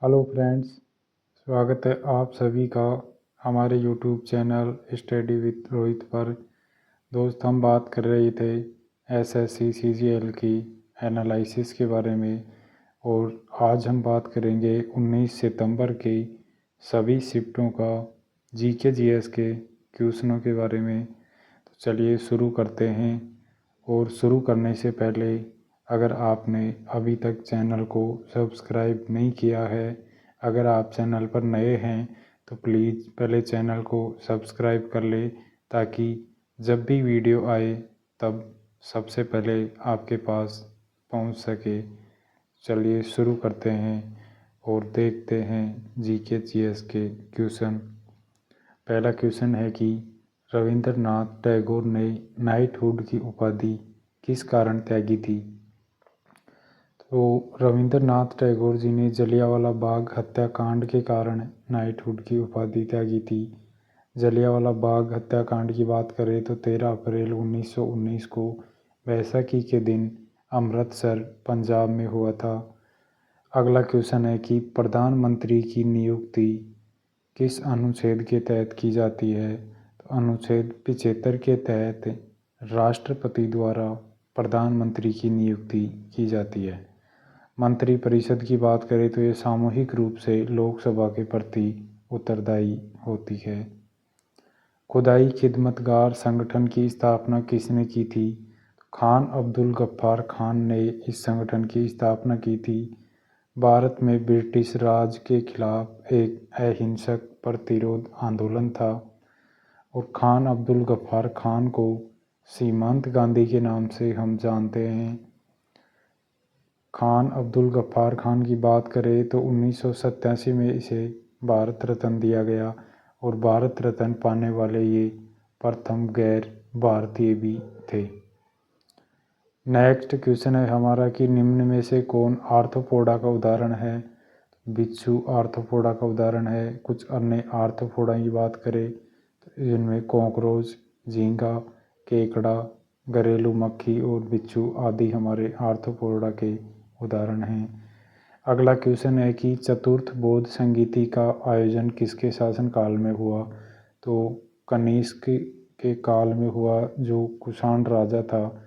Hello friends, स्वागत है आप सभी का हमारे YouTube channel study with Rohit पर। दोस्त, हम बात कर रहे थे एसएससी सीजीएल की एनालिसिस के बारे में और आज हम बात करेंगे 19 सितंबर के सभी शिफ्टों का जीके जीएस के क्वेश्चनों के बारे में। तो चलिए शुरू करते हैं। और शुरू करने से पहले अगर आपने अभी तक चैनल को सब्सक्राइब नहीं किया है, अगर आप चैनल पर नए हैं तो प्लीज़ पहले चैनल को सब्सक्राइब कर ले ताकि जब भी वीडियो आए तब सबसे पहले आपके पास पहुंच सके। चलिए शुरू करते हैं और देखते हैं जीके जीएस के क्वेश्चन। पहला क्वेश्चन है कि रविंद्रनाथ टैगोर ने नाइटहुड की उपाधि किस कारण त्यागी थी। तो रविंद्रनाथ टैगोर जी ने जलियांवाला बाग हत्याकांड के कारण नाइटहुड की उपाधि त्यागी थी। जलियांवाला बाग हत्याकांड की बात करें तो 13 अप्रैल 1919 को बैसाखी के दिन अमृतसर पंजाब में हुआ था। अगला क्वेश्चन है कि प्रधानमंत्री की नियुक्ति किस अनुच्छेद के तहत की जाती है। तो अनुच्छेद 75 के तहत राष्ट्रपति द्वारा प्रधानमंत्री की नियुक्ति की जाती है। मंत्रिपरिषद की बात करें तो ये सामूहिक रूप से लोकसभा के प्रति उत्तरदायी होती है। खुदाई खिदमतगार संगठन की स्थापना किसने की थी। खान अब्दुल गफ्फार खान ने इस संगठन की स्थापना की थी। भारत में ब्रिटिश राज के खिलाफ एक अहिंसक प्रतिरोध आंदोलन था और खान अब्दुल गफ्फार खान को सीमांत गांधी के नाम से हम जानते हैं। खान अब्दुल गफ्फार खान की बात करें तो 1987 में इसे भारत रत्न दिया गया और भारत रत्न पाने वाले ये प्रथम गैर भारतीय भी थे। नेक्स्ट क्वेश्चन है हमारा कि निम्न में से कौन आर्थ्रोपोडा का उदाहरण है। बिच्छू आर्थ्रोपोडा का उदाहरण है। कुछ अन्य आर्थ्रोपोडा की बात करें तो जिनमें कॉकरोच, झींगा, केकड़ा, घरेलू मक्खी और बिच्छू आदि हमारे आर्थ्रोपोडा के उदाहरण हैं। अगला क्वेश्चन है कि चतुर्थ बौद्ध संगीति का आयोजन किसके शासनकाल में हुआ। तो कनिष्क के काल में हुआ, जो कुषाण राजा था।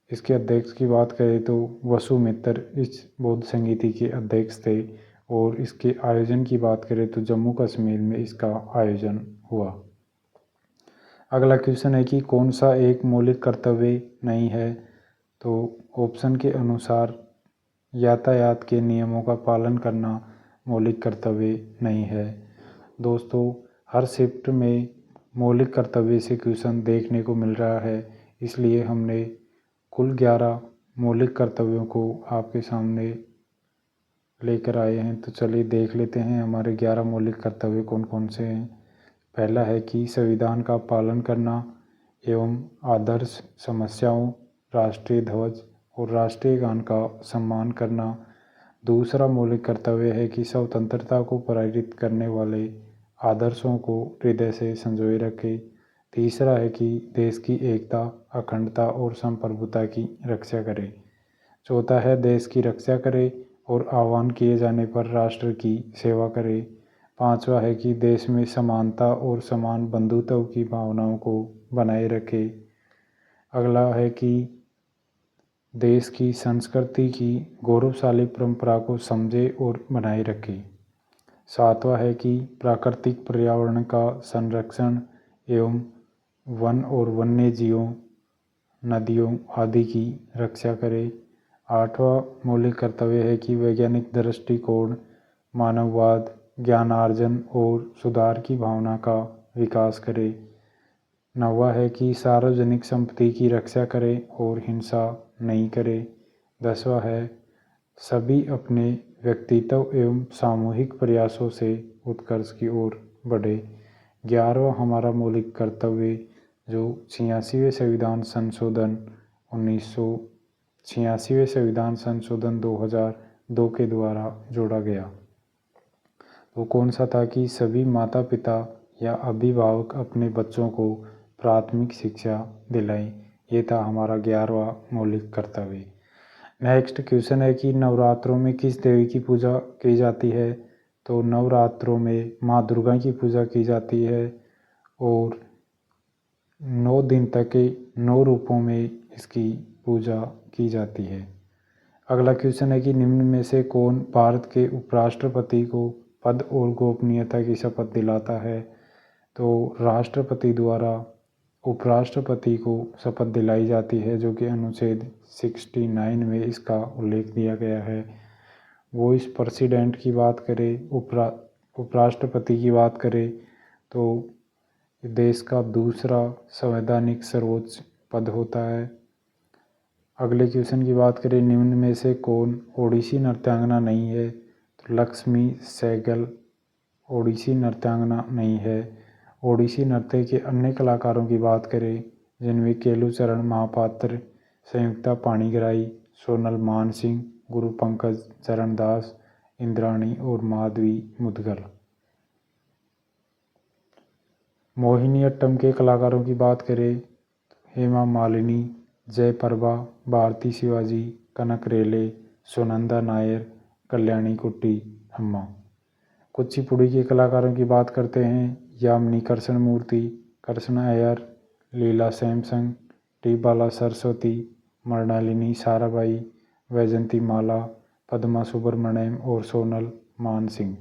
इसके अध्यक्ष की बात करें तो वसुमित्र इस बौद्ध संगीति के अध्यक्ष थे और इसके आयोजन की बात करें तो जम्मू कश्मीर में इसका आयोजन हुआ। अगला क्वेश्चन है कि कौन सा एक मौलिक कर्तव्य नहीं है। तो ऑप्शन के अनुसार यातायात के नियमों का पालन करना मौलिक कर्तव्य नहीं है। दोस्तों, हर शिफ्ट में मौलिक कर्तव्य से क्वेश्चन देखने को मिल रहा है, इसलिए हमने कुल 11 मौलिक कर्तव्यों को आपके सामने लेकर आए हैं। तो चलिए देख लेते हैं हमारे 11 मौलिक कर्तव्य कौन कौन से हैं। पहला है कि संविधान का पालन करना एवं आदर्श समस्याओं, राष्ट्रीय ध्वज और राष्ट्रीय गान का सम्मान करना। दूसरा मौलिक कर्तव्य है कि स्वतंत्रता को प्रेरित करने वाले आदर्शों को हृदय से संजोए रखें। तीसरा है कि देश की एकता, अखंडता और संप्रभुता की रक्षा करें। चौथा है देश की रक्षा करें और आह्वान किए जाने पर राष्ट्र की सेवा करें। पांचवा है कि देश में समानता और समान बंधुत्व की भावनाओं को बनाए रखें। अगला है कि देश की संस्कृति की गौरवशाली परंपरा को समझे और बनाए रखें। सातवां है कि प्राकृतिक पर्यावरण का संरक्षण एवं वन और वन्य जीवों, नदियों आदि की रक्षा करें। आठवां मौलिक कर्तव्य है कि वैज्ञानिक दृष्टिकोण, मानववाद, ज्ञानार्जन और सुधार की भावना का विकास करें। नौवां है कि सार्वजनिक संपत्ति की रक्षा करें और हिंसा नहीं करें। 10वां है सभी अपने व्यक्तित्व एवं सामूहिक प्रयासों से उत्कर्ष की ओर बढ़े। 11वां हमारा मौलिक कर्तव्य जो 86वें संविधान संशोधन 1986वें संविधान संशोधन 2002 के द्वारा जोड़ा गया, वो कौन सा था कि सभी माता पिता या अभिभावक अपने बच्चों को प्राथमिक शिक्षा दिलाएं। ये था हमारा 11वां मौलिक कर्तव्य। नेक्स्ट क्वेश्चन है कि नवरात्रों में किस देवी की पूजा की जाती है। तो नवरात्रों में माँ दुर्गा की पूजा की जाती है और 9 दिन तक के 9 रूपों में इसकी पूजा की जाती है। अगला क्वेश्चन है कि निम्न में से कौन भारत के उपराष्ट्रपति को पद और गोपनीयता की शपथ दिलाता है। तो राष्ट्रपति द्वारा उपराष्ट्रपति को शपथ दिलाई जाती है, जो कि अनुच्छेद 69 में इसका उल्लेख दिया गया है। वो इस प्रेसिडेंट की बात करें, उपराष्ट्रपति की बात करें तो देश का दूसरा संवैधानिक सर्वोच्च पद होता है। अगले क्वेश्चन की बात करें, निम्न में से कौन ओडिसी नृत्यांगना नहीं है। तो लक्ष्मी सहगल ओडिसी नृत्यांगना नहीं है। ओडिसी नृत्य के अन्य कलाकारों की बात करें जिनमें केलूचरण महापात्र, संयुक्ता पाणिग्राही, सोनल मानसिंह, गुरु पंकज चरण दास, इंद्राणी और माधवी मुदगल। मोहिनीअट्टम के कलाकारों की बात करें हेमा मालिनी, जयप्रभा, भारती शिवाजी, कनक रेले, सुनंदा नायर, कल्याणी कुट्टी अम्मा। कुचिपुड़ी के कलाकारों की बात करते हैं यामिनी कृष्णमूर्ति, कृष्ण अय्यर, लीला सैमसंग, टी बाला सरस्वती, मृणालिनी साराभाई, वैजंती माला, पद्मा सुब्रमण्यम और सोनल मानसिंह।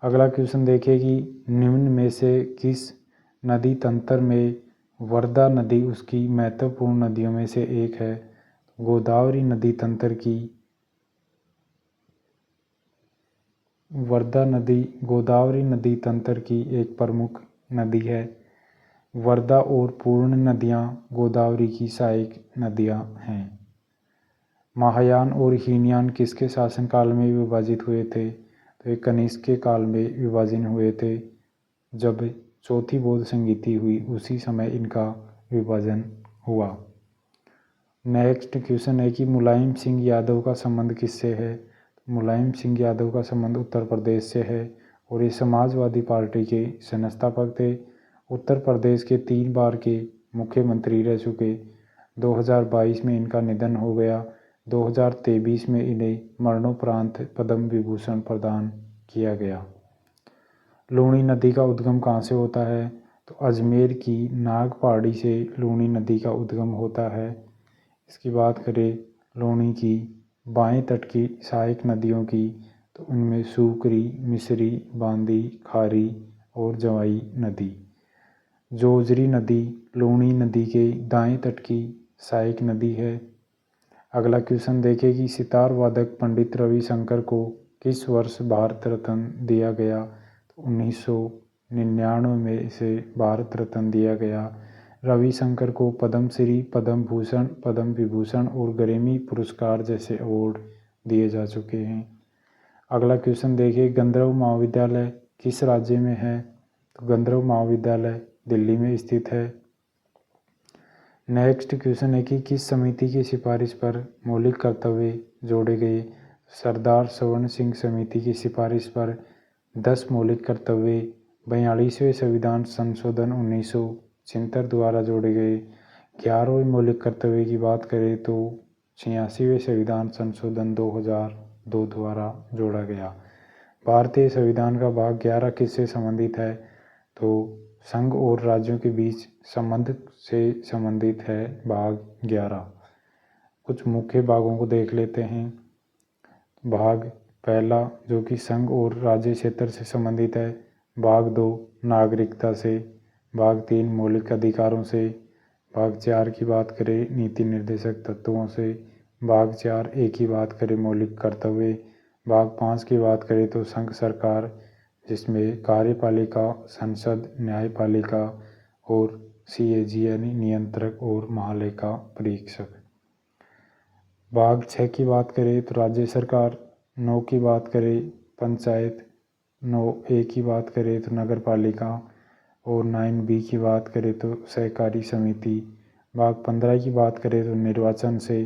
अगला क्वेश्चन देखिए कि निम्न में से किस नदी तंत्र में वर्धा नदी उसकी महत्वपूर्ण नदियों में से एक है। गोदावरी नदी तंत्र की वर्धा नदी गोदावरी नदी तंत्र की एक प्रमुख नदी है। वर्धा और पूर्ण नदियाँ गोदावरी की सहायक नदियाँ हैं। महायान और हीनयान किसके शासनकाल में विभाजित हुए थे। तो ये कनिष्क के काल में विभाजन हुए थे। जब चौथी बौद्ध संगीति हुई उसी समय इनका विभाजन हुआ। नेक्स्ट क्वेश्चन है कि मुलायम सिंह यादव का संबंध किससे है। मुलायम सिंह यादव का संबंध उत्तर प्रदेश से है और ये समाजवादी पार्टी के संस्थापक थे। उत्तर प्रदेश के 3 बार के मुख्यमंत्री रह चुके। 2022 में इनका निधन हो गया। 2023 में इन्हें मरणोपरांत पद्म विभूषण प्रदान किया गया। लूणी नदी का उद्गम कहाँ से होता है। तो अजमेर की नाग पहाड़ी से लूणी नदी का उद्गम होता है। इसकी बात करें लूणी की बाएं तट की सहायक नदियों की तो उनमें सूकरी, मिसरी, बांदी, खारी और जवाई नदी। जोजरी नदी लूणी नदी के दाएं तट की सहायक नदी है। अगला क्वेश्चन देखें कि सितार वादक पंडित रविशंकर को किस वर्ष भारत रत्न दिया गया। तो 1999 में इसे भारत रत्न दिया गया। रविशंकर को पद्मश्री, पद्म भूषण, पद्म विभूषण और ग्रैमी पुरस्कार जैसे अवार्ड दिए जा चुके हैं। अगला क्वेश्चन देखिए, गंधर्व महाविद्यालय किस राज्य में है। तो गंधर्व महाविद्यालय दिल्ली में स्थित है। नेक्स्ट क्वेश्चन है कि किस समिति की सिफारिश पर मौलिक कर्तव्य जोड़े गए। सरदार स्वर्ण सिंह समिति की सिफारिश पर 10 मौलिक कर्तव्य 42वें संविधान संशोधन 1976 द्वारा जोड़े गए। 11वें मौलिक कर्तव्य की बात करें तो 86वें संविधान संशोधन 2002 द्वारा जोड़ा गया। भारतीय संविधान का भाग 11 किससे संबंधित है। तो संघ और राज्यों के बीच संबंध से संबंधित है भाग 11। कुछ मुख्य भागों को देख लेते हैं। भाग पहला जो कि संघ और राज्य क्षेत्र से संबंधित है। भाग 2 नागरिकता से। भाग 3 मौलिक अधिकारों से। भाग 4 की बात करें नीति निर्देशक तत्वों से। भाग 4A की बात करें मौलिक कर्तव्य। भाग 5 की बात करें तो संघ सरकार जिसमें कार्यपालिका, संसद, न्यायपालिका और CAG यानी नियंत्रक और महालेखा परीक्षक। भाग 6 की बात करें तो राज्य सरकार। 9 की बात करें पंचायत। 9A की बात करें तो नगर पालिका और 9B की बात करें तो सहकारी समिति। भाग 15 की बात करें तो निर्वाचन से।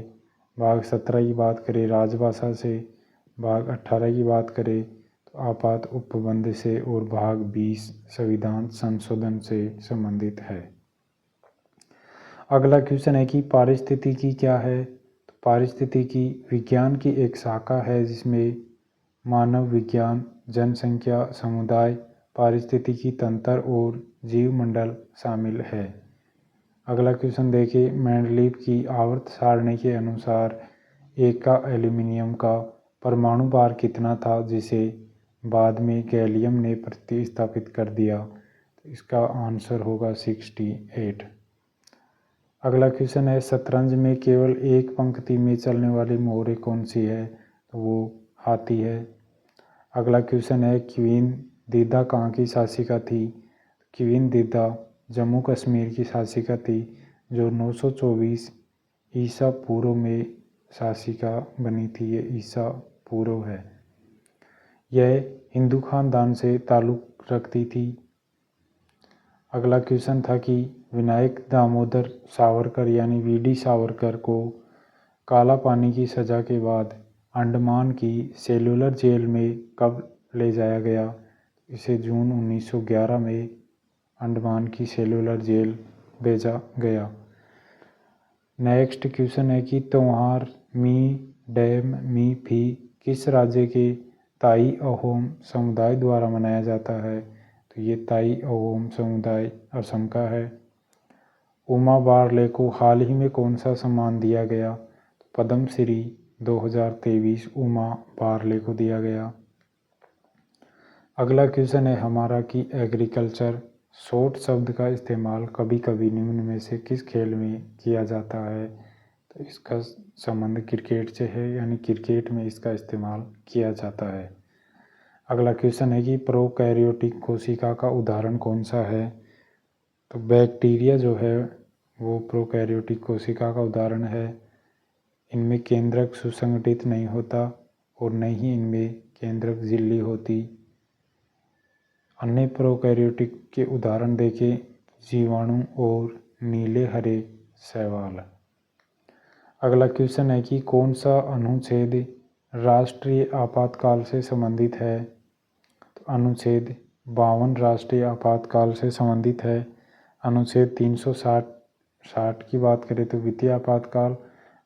भाग 17 की बात करें राजभाषा से। भाग 18 की बात करें तो आपात उपबंध से और भाग 20 संविधान संशोधन से संबंधित है। अगला क्वेश्चन है कि पारिस्थितिकी क्या है। तो पारिस्थितिकी विज्ञान की एक शाखा है जिसमें मानव विज्ञान, जनसंख्या, समुदाय, पारिस्थितिकी तंत्र और जीवमंडल शामिल है। अगला क्वेश्चन देखिए, मेंडलीव की आवर्त सारणी के अनुसार एक का एल्यूमीनियम का परमाणु भार कितना था जिसे बाद में गैलियम ने प्रतिस्थापित कर दिया? तो इसका आंसर होगा 68। अगला क्वेश्चन है, शतरंज में केवल एक पंक्ति में चलने वाली मोहरे कौन सी है? तो वो हाथी है। अगला क्वेश्चन है, क्वीन दिद्दा कहाँ की शासिका थी? क्वीन दिद्दा जम्मू कश्मीर की शासिका थी जो 924 ईसा पूर्व में शासिका बनी थी। ये ईसा पूर्व है। यह हिंदू खानदान से ताल्लुक़ रखती थी। अगला क्वेश्चन था कि विनायक दामोदर सावरकर यानी वीडी सावरकर को काला पानी की सज़ा के बाद अंडमान की सेलुलर जेल में कब ले जाया गया? इसे जून 1911 में अंडमान की सेलुलर जेल भेजा गया। नेक्स्ट क्वेश्चन है कि त्योहार मी डैम मी फी किस राज्य के ताई अहोम समुदाय द्वारा मनाया जाता है? तो ये ताई अहोम समुदाय असम का है। उमा बारले को हाल ही में कौन सा सम्मान दिया गया? तो पद्म श्री 2023 उमा बारले को दिया गया। अगला क्वेश्चन है हमारा कि एग्रीकल्चर शॉर्ट शब्द का इस्तेमाल कभी कभी निम्न में से किस खेल में किया जाता है? तो इसका संबंध क्रिकेट से है, यानी क्रिकेट में इसका इस्तेमाल किया जाता है। अगला क्वेश्चन है कि प्रोकैरियोटिक कोशिका का उदाहरण कौन सा है? तो बैक्टीरिया जो है वो प्रोकैरियोटिक कोशिका का उदाहरण है। इनमें केंद्रक सुसंगठित नहीं होता और न ही इनमें केंद्रक झिल्ली होती। अन्य प्रोकैरियोटिक के उदाहरण देखें, जीवाणु और नीले हरे शैवाल। अगला क्वेश्चन है कि कौन सा अनुच्छेद राष्ट्रीय आपातकाल से संबंधित है? तो अनुच्छेद 52 राष्ट्रीय आपातकाल से संबंधित है। अनुच्छेद 360 की बात करें तो वित्तीय आपातकाल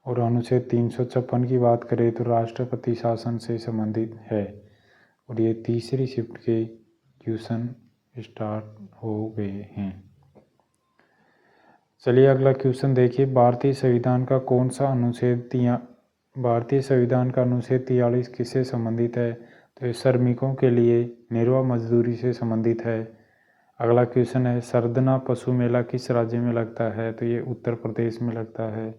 और अनुच्छेद 356 की बात करें तो राष्ट्रपति शासन से संबंधित है। और ये तीसरी शिफ्ट के क्वेश्चन स्टार्ट हो गए हैं। चलिए अगला क्वेश्चन देखिए, भारतीय संविधान का कौन सा अनुच्छेद भारतीय संविधान का अनुच्छेद 43 किससे संबंधित है? तो ये श्रमिकों के लिए निर्वाह मजदूरी से संबंधित है। अगला क्वेश्चन है, सरदना पशु मेला किस राज्य में लगता है? तो ये उत्तर प्रदेश में लगता है।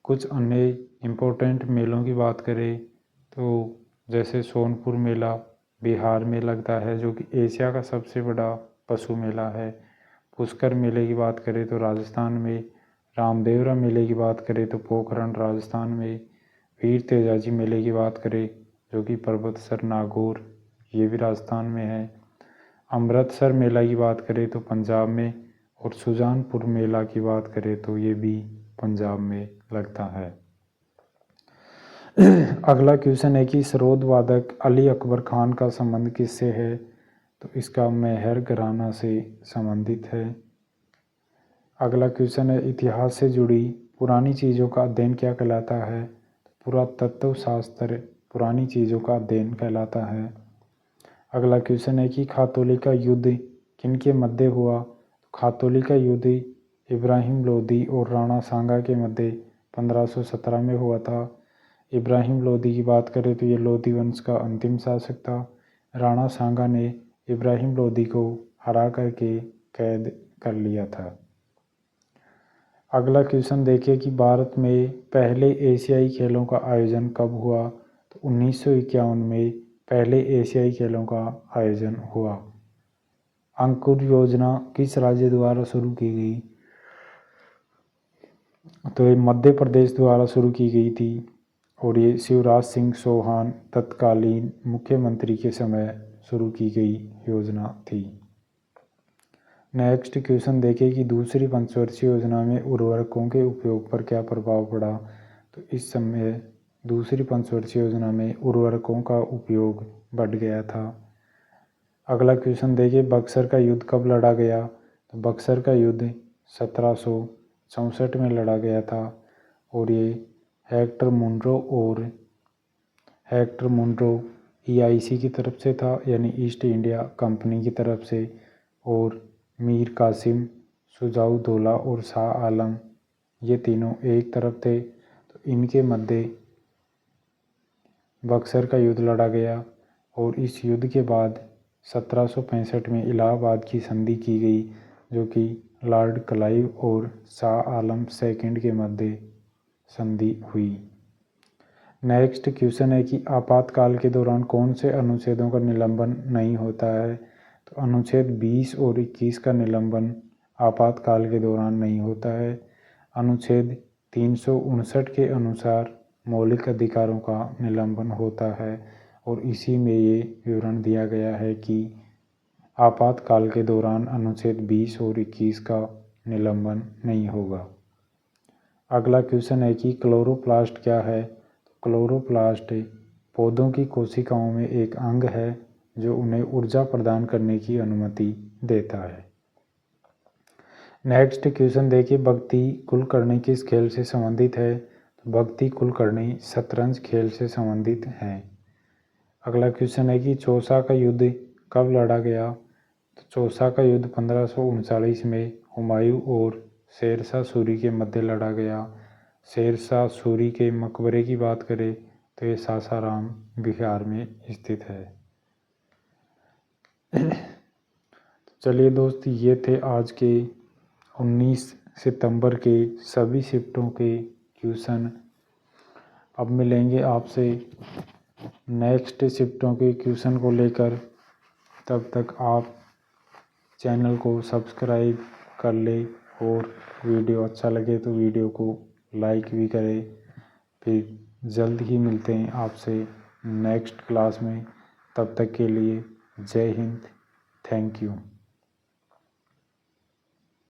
कुछ अन्य इम्पोर्टेंट मेलों की बात करें तो जैसे सोनपुर मेला बिहार में लगता है जो कि एशिया का सबसे बड़ा पशु मेला है। पुष्कर मेले की बात करें तो राजस्थान में, रामदेवरा मेले की बात करें तो पोखरण राजस्थान में, वीर तेजाजी मेले की बात करें जो कि पर्वतसर नागौर ये भी राजस्थान में है, अमृतसर मेला की बात करें तो पंजाब में, और सुजानपुर मेला की बात करें तो ये भी पंजाब में लगता है। अगला क्वेश्चन है कि सरोद वादक अली अकबर खान का संबंध किससे है? तो इसका मेहर घराना से संबंधित है। अगला क्वेश्चन है, इतिहास से जुड़ी पुरानी चीज़ों का अध्ययन क्या कहलाता है? पुरातत्व शास्त्र पुरानी चीज़ों का अध्ययन कहलाता है। अगला क्वेश्चन है कि खातौली का युद्ध किनके मध्य हुआ? खातौली का युद्ध इब्राहिम लोदी और राणा सांगा के मध्य 1517 में हुआ था। इब्राहिम लोदी की बात करें तो ये लोदी वंश का अंतिम शासक था। राणा सांगा ने इब्राहिम लोदी को हरा करके कैद कर लिया था। अगला क्वेश्चन देखिए कि भारत में पहले एशियाई खेलों का आयोजन कब हुआ? तो 1951 में पहले एशियाई खेलों का आयोजन हुआ। अंकुर योजना किस राज्य द्वारा शुरू की गई? तो ये मध्य प्रदेश द्वारा शुरू की गई थी और ये शिवराज सिंह चौहान तत्कालीन मुख्यमंत्री के समय शुरू की गई योजना थी। नेक्स्ट क्वेश्चन देखें कि दूसरी पंचवर्षीय योजना में उर्वरकों के उपयोग पर क्या प्रभाव पड़ा? तो इस समय दूसरी पंचवर्षीय योजना में उर्वरकों का उपयोग बढ़ गया था। अगला क्वेश्चन देखिए, बक्सर का युद्ध कब लड़ा गया? तो बक्सर का युद्ध 1764 में लड़ा गया था और ये हेक्टर मुनरो EIC की तरफ से था, यानी ईस्ट इंडिया कंपनी की तरफ से, और मीर कासिम, शुजाउद्दौला और शाह आलम ये तीनों एक तरफ थे। तो इनके मध्य बक्सर का युद्ध लड़ा गया और इस युद्ध के बाद 1765 में इलाहाबाद की संधि की गई, जो कि लॉर्ड क्लाइव और शाह आलम सेकंड के मध्य संधि हुई। नेक्स्ट क्वेश्चन है कि आपातकाल के दौरान कौन से अनुच्छेदों का निलंबन नहीं होता है। तो अनुच्छेद 20 और 21 का निलंबन आपातकाल के दौरान नहीं होता है। अनुच्छेद 359 के अनुसार मौलिक अधिकारों का निलंबन होता है और इसी में ये विवरण दिया गया है कि आपातकाल के दौरान अनुच्छेद 20 और 21 का निलंबन नहीं होगा। अगला क्वेश्चन है कि क्लोरोप्लास्ट क्या है। क्लोरोप्लास्ट पौधों की कोशिकाओं में एक अंग है जो उन्हें ऊर्जा प्रदान करने की अनुमति देता है। नेक्स्ट क्वेश्चन देखिए, भक्ति कुलकर्णी किस खेल से संबंधित है। तो भक्ति कुलकर्णी शतरंज खेल से संबंधित है। अगला क्वेश्चन है कि चौसा का युद्ध कब लड़ा गया। तो चौसा का युद्ध 1539 में हुमायूं और शेरशाह सूरी के मध्य लड़ा गया। शेरशाह सूरी के मकबरे की बात करें तो ये सासाराम बिहार में स्थित है। चलिए दोस्त, ये थे आज के 19 सितंबर के सभी शिफ्टों के क्वेश्चन। अब मिलेंगे आपसे नेक्स्ट शिफ्टों के क्वेश्चन को लेकर। तब तक आप चैनल को सब्सक्राइब कर ले और वीडियो अच्छा लगे तो वीडियो को लाइक भी करें। फिर जल्द ही मिलते हैं आपसे नेक्स्ट क्लास में। तब तक के लिए जय हिंद, थैंक यू।